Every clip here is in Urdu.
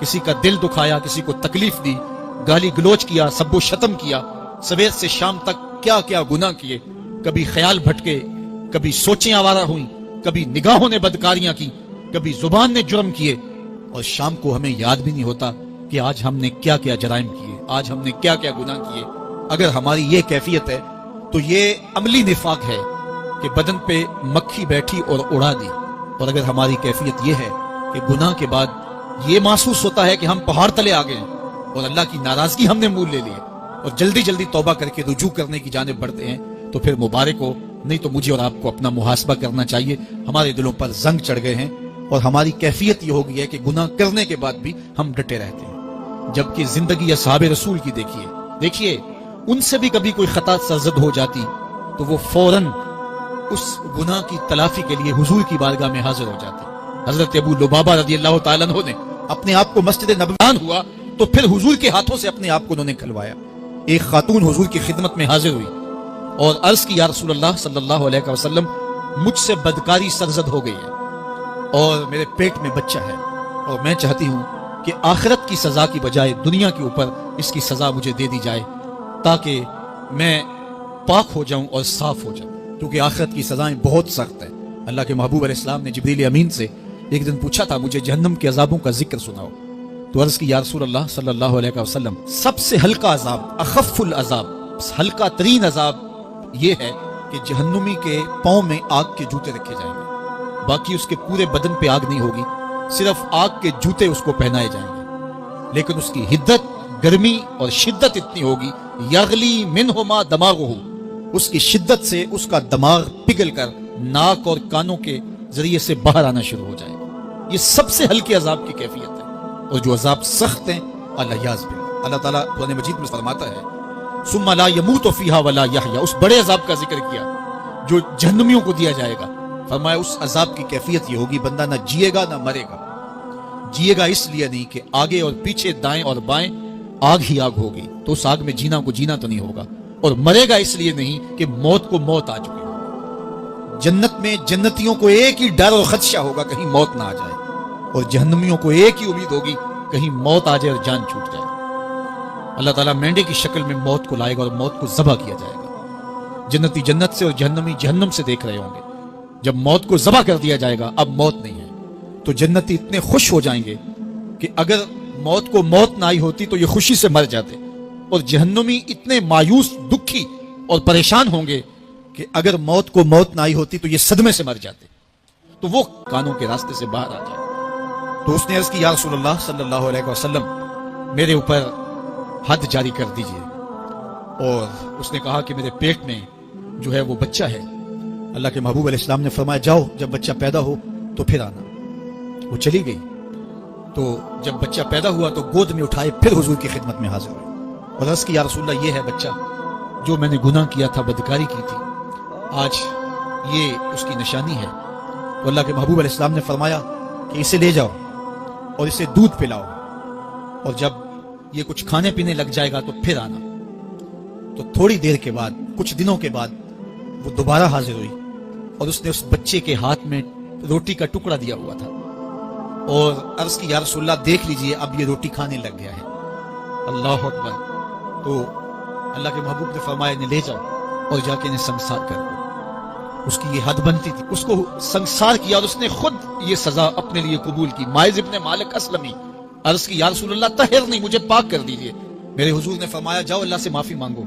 کسی کا دل دکھایا، کسی کو تکلیف دی، گالی گلوچ کیا، سب و شتم کیا، سویر سے شام تک کیا کیا گناہ کیے، کبھی خیال بھٹکے، کبھی سوچیں آوارہ ہوئیں، کبھی نگاہوں نے بدکاریاں کی، کبھی زبان نے جرم کیے، اور شام کو ہمیں یاد بھی نہیں ہوتا کہ آج ہم نے کیا کیا جرائم کیے، آج ہم نے کیا کیا گناہ کیے۔ اگر ہماری یہ کیفیت ہے تو یہ عملی نفاق ہے کہ بدن پہ مکھی بیٹھی اور اڑا دی، اور اگر ہماری کیفیت یہ ہے کہ گناہ کے بعد یہ محسوس ہوتا ہے کہ ہم پہاڑ تلے آ گئے ہیں اور اللہ کی ناراضگی ہم نے مول لے لی ہے، اور جلدی جلدی توبہ کر کے رجوع کرنے کی جانب بڑھتے ہیں، تو پھر مبارک ہو، نہیں تو مجھے اور آپ کو اپنا محاسبہ کرنا چاہیے۔ ہمارے دلوں پر زنگ چڑھ گئے ہیں اور ہماری کیفیت یہ ہو گئی ہے کہ گناہ کرنے کے بعد بھی ہم ڈٹے رہتے ہیں، جبکہ زندگی اصحاب رسول کی دیکھیے ان سے بھی کبھی کوئی خطا سرزد ہو جاتی تو وہ فوراً اس گناہ کی تلافی کے لیے حضور کی بارگاہ میں حاضر ہو جاتے۔ حضرت ابو لبابہ رضی اللہ تعالیٰ عنہ نے اپنے آپ کو مسجد نبوی ہوا تو پھر حضور کے ہاتھوں سے اپنے آپ کو انہوں نے کھلوایا۔ ایک خاتون حضور کی خدمت میں حاضر ہوئی اور عرض کی، یا رسول اللہ صلی اللہ علیہ وسلم، مجھ سے بدکاری سرزد ہو گئی ہے اور میرے پیٹ میں بچہ ہے، اور میں چاہتی ہوں کہ آخرت کی سزا کی بجائے دنیا کے اوپر اس کی سزا مجھے دے دی جائے تاکہ میں پاک ہو جاؤں اور صاف ہو جاؤں، کیونکہ آخرت کی سزائیں بہت سخت ہیں۔ اللہ کے محبوب علیہ السلام نے جبریل امین سے ایک دن پوچھا تھا، مجھے جہنم کے عذابوں کا ذکر سناؤ، تو عرض کی، یا رسول اللہ صلی اللہ علیہ وسلم، سب سے ہلکا عذاب، اخف العذاب، ہلکا ترین عذاب یہ ہے کہ جہنمی کے پاؤں میں آگ کے جوتے رکھے جائیں گے، باقی اس کے پورے بدن پہ آگ نہیں ہوگی، صرف آگ کے جوتے اس کو پہنائے جائیں گے، لیکن اس کی حدت، گرمی اور شدت اتنی ہوگی، یغلی منہما دماغہ، اس کی شدت سے اس کا دماغ پگھل کر ناک اور کانوں کے ذریعے سے باہر آنا شروع ہو جائے گا۔ یہ سب سے ہلکے عذاب کی کیفیت ہے، اور جو عذاب سخت ہیں اللہ یاز بھی۔ اللہ تعالیٰ قرآن مجید میں فرماتا ہے، ثم لا يموت فيها ولا يحيى، اس بڑے عذاب کا ذکر کیا جو جہنمیوں کو دیا جائے گا، فرمایا اس عذاب کی کیفیت یہ ہوگی، بندہ نہ جیے گا نہ مرے گا۔ جیے گا اس لیے نہیں کہ آگے اور پیچھے، دائیں اور بائیں آگ ہی آگ ہوگی، تو اس آگ میں جینا کو جینا تو نہیں ہوگا، اور مرے گا اس لیے نہیں کہ موت کو موت آ چکی ہے۔ جنت میں جنتیوں کو ایک ہی ڈر اور خدشہ ہوگا کہیں موت نہ آ جائے، اور جہنمیوں کو ایک ہی امید ہوگی کہیں موت آ جائے اور جان چھوٹ جائے۔ اللہ تعالیٰ مینڈے کی شکل میں موت کو لائے گا اور موت کو ذبح کیا جائے گا۔ جنتی جنت سے اور جہنمی جہنم سے دیکھ رہے ہوں گے، جب موت کو ذبح کر دیا جائے گا، اب موت نہیں ہے، تو جنتی اتنے خوش ہو جائیں گے کہ اگر موت کو موت نہ آئی ہوتی تو یہ خوشی سے مر جاتے، اور جہنمی اتنے مایوس، دکھی اور پریشان ہوں گے کہ اگر موت کو موت نہ آئی ہوتی تو یہ صدمے سے مر جاتے، تو وہ کانوں کے راستے سے باہر آ جائے۔ تو اس نے عرض کی، یا رسول اللہ صلی اللہ علیہ وسلم، میرے اوپر حد جاری کر دیجئے، اور اس نے کہا کہ میرے پیٹ میں جو ہے وہ بچہ ہے۔ اللہ کے محبوب علیہ السلام نے فرمایا، جاؤ جب بچہ پیدا ہو تو پھر آنا۔ وہ چلی گئی، تو جب بچہ پیدا ہوا تو گود میں اٹھائے پھر حضور کی خدمت میں حاضر ہوئے اور عرض کی، یا رسول اللہ، یہ ہے بچہ جو میں نے گناہ کیا تھا، بدکاری کی تھی، آج یہ اس کی نشانی ہے۔ تو اللہ کے محبوب علیہ السلام نے فرمایا کہ اسے لے جاؤ اور اسے دودھ پلاؤ، اور جب یہ کچھ کھانے پینے لگ جائے گا تو پھر آنا۔ تو تھوڑی دیر کے بعد، کچھ دنوں کے بعد، وہ دوبارہ حاضر ہوئی اور اس نے اس بچے کے ہاتھ میں روٹی کا ٹکڑا دیا ہوا تھا، اور عرض کی، یا رسول اللہ، دیکھ لیجئے اب یہ روٹی کھانے لگ گیا ہے۔ اللہ اکبر۔ تو اللہ کے محبوب نے فرمایا، انہیں لے جاؤ اور جا کے انہیں سنسار کر دو۔ اس کی یہ حد بنتی تھی، اس کو سنسار کیا، اور اس نے خود یہ سزا اپنے لیے قبول کی۔ مائز ابن مالک اسلمی عرض کی، یا رسول اللہ، طاہر نہیں، مجھے پاک کر دیجئے۔ میرے حضور نے فرمایا، جاؤ اللہ سے معافی مانگو۔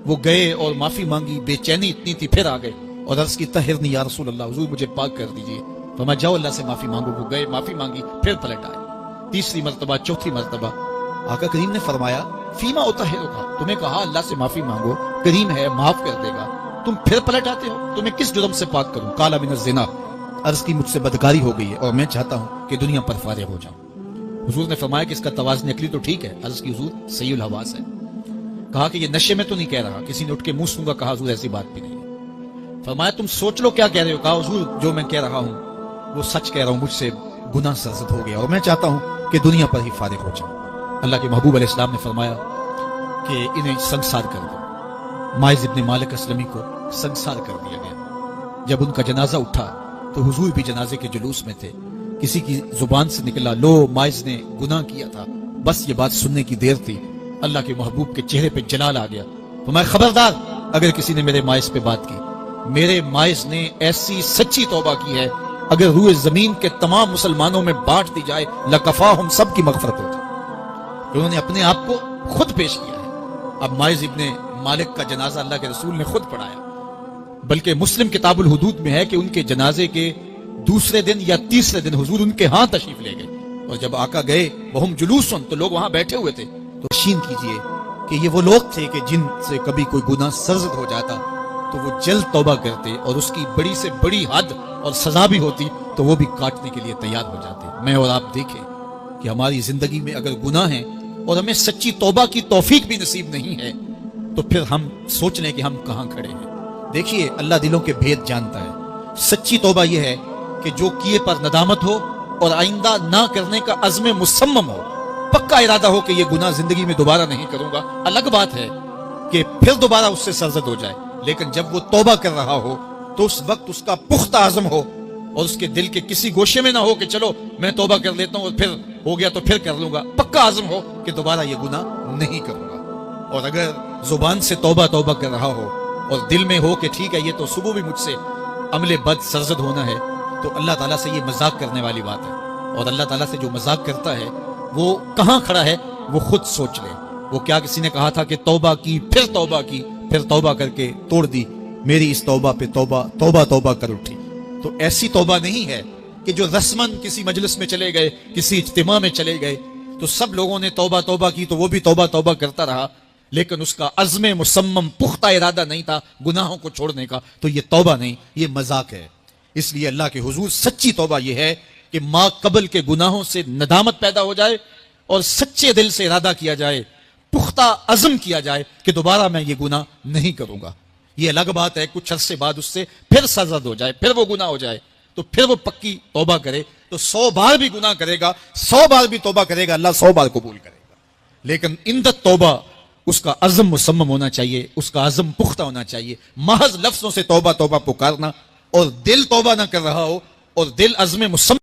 وہ گئے اور معافی مانگی، بے چینی اتنی تھی، پھر آ گئے اور عرض کی، طاہر نہیں یا رسول اللہ، حضور مجھے پاک کر دیجئے۔ فرمایا، جاؤ اللہ سے معافی مانگو۔ وہ گئے، معافی مانگی، پھر پلٹ آئے، تیسری مرتبہ، چوتھی مرتبہ۔ آقا کریم نے فرمایا، فیما اطہرک، تمہیں کہا اللہ سے معافی مانگو، کریم ہے، معاف کر دے گا، تم پھر پلٹ آتے ہو، تمہیں کس جرم سے پاک کروں؟ قال من الزنا، عرض کی، مجھ سے بدکاری ہو گئی ہے اور میں چاہتا ہوں کہ دنیا پر فارغ ہو جاؤں۔ حضور نے فرمایا کہ اس کا توازن عقلی تو ٹھیک ہے؟ عرض کی، حضور صحیح الحواس ہے۔ کہا کہ یہ نشے میں تو نہیں کہہ رہا، کسی نے اٹھ کے منہ سونگا؟ کہا حضور ایسی بات بھی نہیں ہے۔ فرمایا، تم سوچ لو کیا کہہ رہے ہو؟ کہا حضور جو میں کہہ رہا ہوں وہ سچ کہہ رہا ہوں، مجھ سے گناہ سرزد ہو گیا اور میں چاہتا ہوں کہ دنیا پر ہی فارغ ہو جاؤں۔ اللہ کے محبوب علیہ السلام نے فرمایا کہ انہیں سنسار کر دو۔ مائز ابن مالک اسلمی کو سنسار کر دیا گیا۔ جب ان کا جنازہ اٹھا تو حضور بھی جنازے کے جلوس میں تھے کسی کی زبان سے نکلا لو مائز نے گناہ کیا تھا، بس یہ بات سننے کی دیر تھی، اللہ کے محبوب کے چہرے پہ جلال آ گیا۔ تو میں خبردار اگر کسی نے میرے مائز پہ بات کی، میرے مائز نے ایسی سچی توبہ کی ہے، اگر روئے زمین کے تمام مسلمانوں میں بانٹ دی جائے لکفاہم، سب کی مغفرت ہوتی۔ انہوں نے اپنے آپ کو خود پیش کیا ہے۔ اب مائز ابن مالک کا جنازہ اللہ کے رسول نے خود پڑھایا، بلکہ مسلم کتاب الحدود میں ہے کہ ان کے جنازے کے دوسرے دن یا تیسرے دن حضور ان کے ہاں تشریف لے گئے، اور جب آقا گئے وہم جلوسن، تو لوگ وہاں بیٹھے ہوئے تھے، تو یقین کیجئے کہ یہ وہ لوگ تھے کہ جن سے کبھی کوئی گناہ سرزد ہو جاتا تو وہ جلد توبہ کرتے، اور اس کی بڑی سے بڑی حد اور سزا بھی ہوتی تو وہ بھی کاٹنے کے لیے تیار ہو جاتے۔ میں اور آپ دیکھیں کہ ہماری زندگی میں اگر گناہ ہیں اور ہمیں سچی توبہ کی توفیق بھی نصیب نہیں ہے تو پھر ہم سوچ لیں کہ ہم کہاں کھڑے ہیں۔ دیکھیے اللہ دلوں کے بھید جانتا ہے۔ سچی توبہ یہ ہے کہ جو کیے پر ندامت ہو اور آئندہ نہ کرنے کا عزم مصمم ہو، پکا ارادہ ہو کہ یہ گناہ زندگی میں دوبارہ نہیں کروں گا۔ الگ بات ہے کہ پھر دوبارہ اس سے سرزد ہو جائے، لیکن جب وہ توبہ کر رہا ہو تو اس وقت اس کا پختہ عزم ہو اور اس کے دل کے کسی گوشے میں نہ ہو کہ چلو میں توبہ کر لیتا ہوں اور پھر ہو گیا تو پھر کر لوں گا، پکا عزم ہو کہ دوبارہ یہ گناہ نہیں کروں گا۔ اور اگر زبان سے توبہ توبہ کر رہا ہو اور دل میں ہو کہ ٹھیک ہے یہ تو صبح بھی مجھ سے عمل بد سرزد ہونا ہے، تو اللہ تعالیٰ سے یہ مذاق کرنے والی بات ہے، اور اللہ تعالیٰ سے جو مذاق کرتا ہے وہ کہاں کھڑا ہے وہ خود سوچ لے۔ وہ کیا کسی نے کہا تھا کہ توبہ کی پھر توبہ کر کے توڑ دی، میری اس توبہ پہ توبہ توبہ توبہ کر اٹھی۔ تو ایسی توبہ نہیں ہے کہ جو رسماً کسی مجلس میں چلے گئے، کسی اجتماع میں چلے گئے تو سب لوگوں نے توبہ توبہ کی تو وہ بھی توبہ توبہ کرتا رہا، لیکن اس کا عزم مصمم پختہ ارادہ نہیں تھا گناہوں کو چھوڑنے کا، تو یہ توبہ نہیں، یہ مذاق ہے۔ اس لیے اللہ کے حضور سچی توبہ یہ ہے کہ ما قبل کے گناہوں سے ندامت پیدا ہو جائے اور سچے دل سے ارادہ کیا جائے، پختہ عزم کیا جائے کہ دوبارہ میں یہ گناہ نہیں کروں گا۔ یہ الگ بات ہے کچھ عرصے بعد اس سے پھر سرزد ہو جائے، پھر وہ گناہ ہو جائے تو پھر وہ پکی توبہ کرے، تو 100 بار بھی گناہ کرے گا، 100 بار بھی توبہ کرے گا، اللہ 100 بار قبول کرے گا۔ لیکن اندت توبہ اس کا عزم مصمم ہونا چاہیے، اس کا عزم پختہ ہونا چاہیے۔ محض لفظوں سے توبہ توبہ پکارنا اور دل توبہ نہ کر رہا ہو اور دل عزم مصمم